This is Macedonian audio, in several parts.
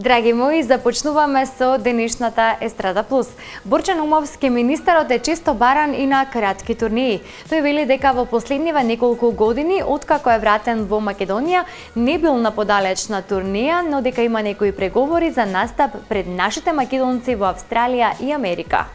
Драги мои, започнуваме со денешната Естрада Плюс. Борче Наумовски, министерот, е често баран и на кратки турнеи. Тој вели дека во последниве неколку години, откако е вратен во Македонија, не бил на подалечна турнеја, но дека има некои преговори за настап пред нашите македонци во Австралија и Америка.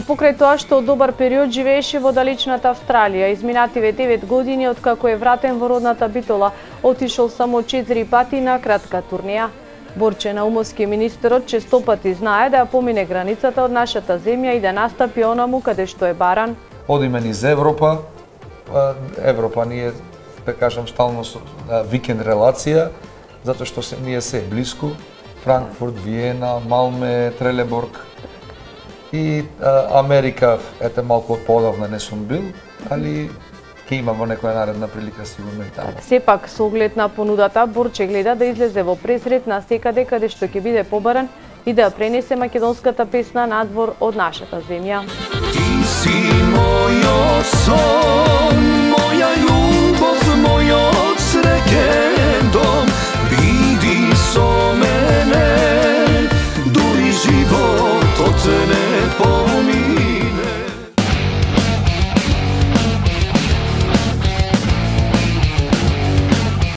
И покрај тоа што добар период живееше во далечната Австралија, изминативе 9 години откако е вратен во родната Битола, отишол само 4 пати на кратка турнеја. Борче Наумовски, министерот, честопати знае да ја помине границата од нашата земја и да настапи онаму каде што е баран. Одиме низ Европа. Европа ние, да кажам, стално викенд релација, затоа што ние се блиску. Франкфурт, Виена, Малме, Трелеборг. И Америка, ете малку подавна не сум бил, али ќе има во некоја наредна прилика сигурно и таму. Сепак, со оглед на понудата, Борче гледа да излезе во пресрет на секаде каде што ќе биде побаран и да пренесе македонската песна надвор од нашата земја. Ти си мојот сон.